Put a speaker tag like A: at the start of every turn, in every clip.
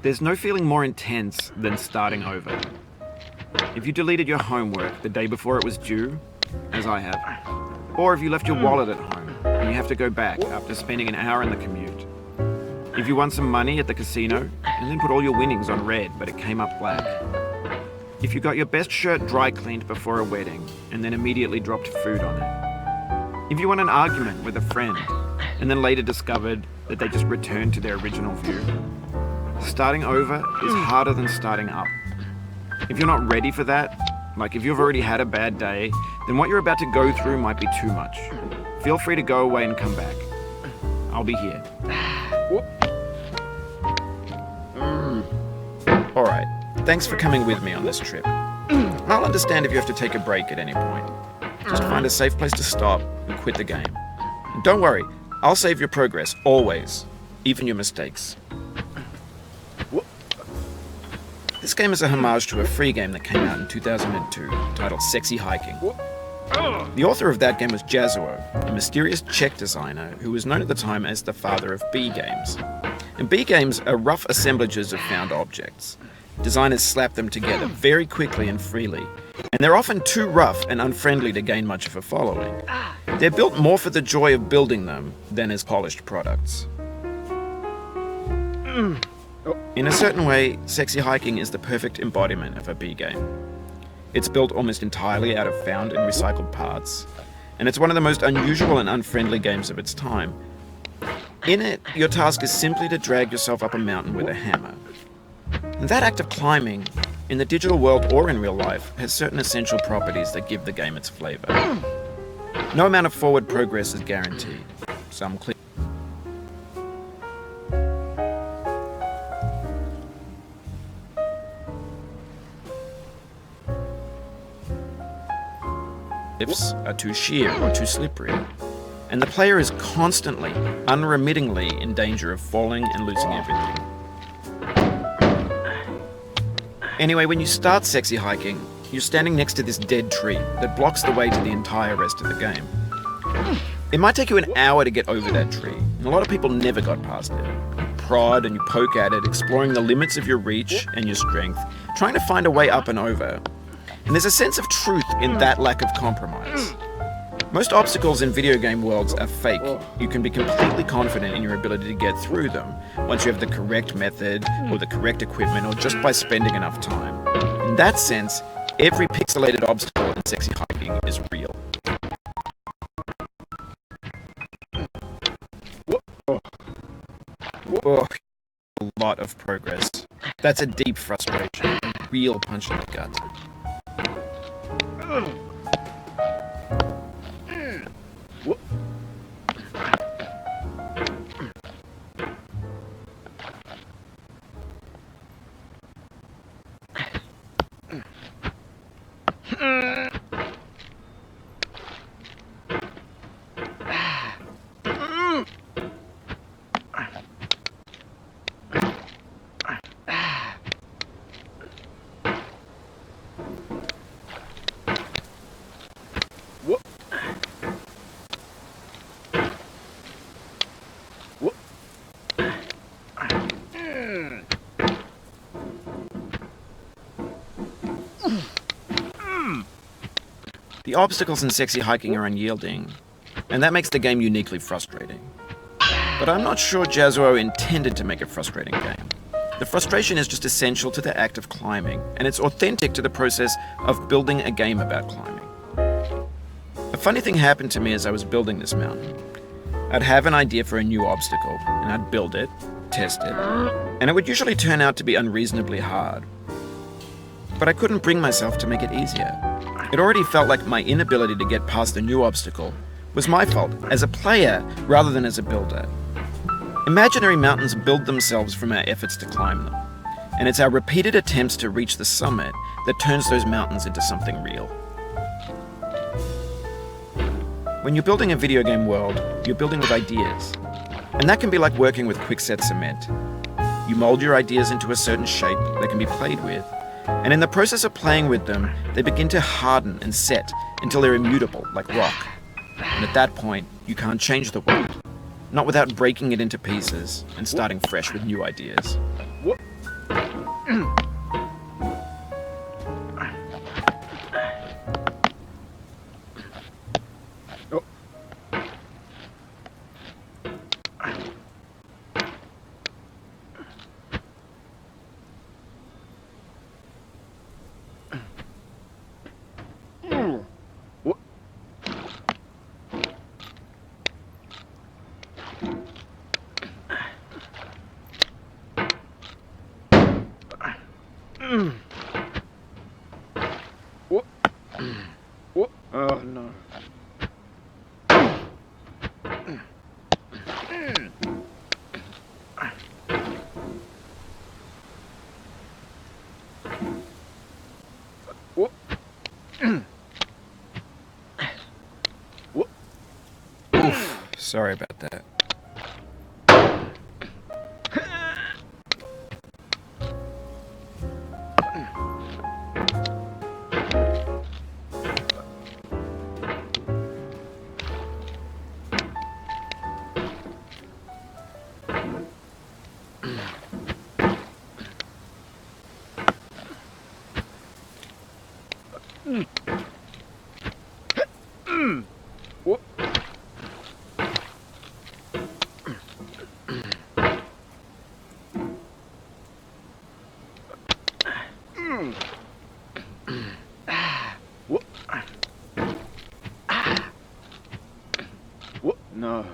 A: There's no feeling more intense than starting over. If you deleted your homework the day before it was due, as I have, or if you left your wallet at home and you have to go back after spending an hour in the commute. If you won some money at the casino and then put all your winnings on red but it came up black. If you got your best shirt dry cleaned before a wedding and then immediately dropped food on it. If you won an argument with a friend and then later discovered that they just returned to their original view. Starting over is harder than starting up. If you're not ready for that, like if you've already had a bad day, then what you're about to go through might be too much. Feel free to go away and come back. I'll be here. Alright, thanks for coming with me on this trip. I'll understand if you have to take a break at any point. Just find a safe place to stop and quit the game. And don't worry, I'll save your progress, always. Even your mistakes. This game is a homage to a free game that came out in 2002, titled Sexy Hiking. The author of that game was Jazuo, a mysterious Czech designer who was known at the time as the father of B games. And B games are rough assemblages of found objects. Designers slap them together very quickly and freely, and they're often too rough and unfriendly to gain much of a following. They're built more for the joy of building them than as polished products. In a certain way, Sexy Hiking is the perfect embodiment of a B game. It's built almost entirely out of found and recycled parts, and it's one of the most unusual and unfriendly games of its time. In it, your task is simply to drag yourself up a mountain with a hammer. And that act of climbing, in the digital world or in real life, has certain essential properties that give the game its flavor. No amount of forward progress is guaranteed. Some clips are too sheer or too slippery, and the player is constantly, unremittingly in danger of falling and losing everything. Anyway, when you start Sexy Hiking, you're standing next to this dead tree that blocks the way to the entire rest of the game. It might take you an hour to get over that tree, and a lot of people never got past it. You prod and you poke at it, exploring the limits of your reach and your strength, trying to find a way up and over. And there's a sense of truth in that lack of compromise. Most obstacles in video game worlds are fake. You can be completely confident in your ability to get through them once you have the correct method or the correct equipment or just by spending enough time. In that sense, every pixelated obstacle in Sexy Hiking is real. Oh, a lot of progress. That's a deep frustration, a real punch in the gut. The obstacles in Sexy Hiking are unyielding, and that makes the game uniquely frustrating. But I'm not sure Jazuo intended to make a frustrating game. The frustration is just essential to the act of climbing, and it's authentic to the process of building a game about climbing. A funny thing happened to me as I was building this mountain. I'd have an idea for a new obstacle, and I'd build it, test it, and it would usually turn out to be unreasonably hard. But I couldn't bring myself to make it easier. It already felt like my inability to get past a new obstacle was my fault as a player rather than as a builder. Imaginary mountains build themselves from our efforts to climb them, and it's our repeated attempts to reach the summit that turns those mountains into something real. When you're building a video game world, you're building with ideas, and that can be like working with quickset cement. You mold your ideas into a certain shape that can be played with, and in the process of playing with them, they begin to harden and set until they're immutable, like rock. And at that point, you can't change the world, not without breaking it into pieces and starting fresh with new ideas.
B: Oh no.
A: Sorry about that.
B: No.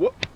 B: Whoop.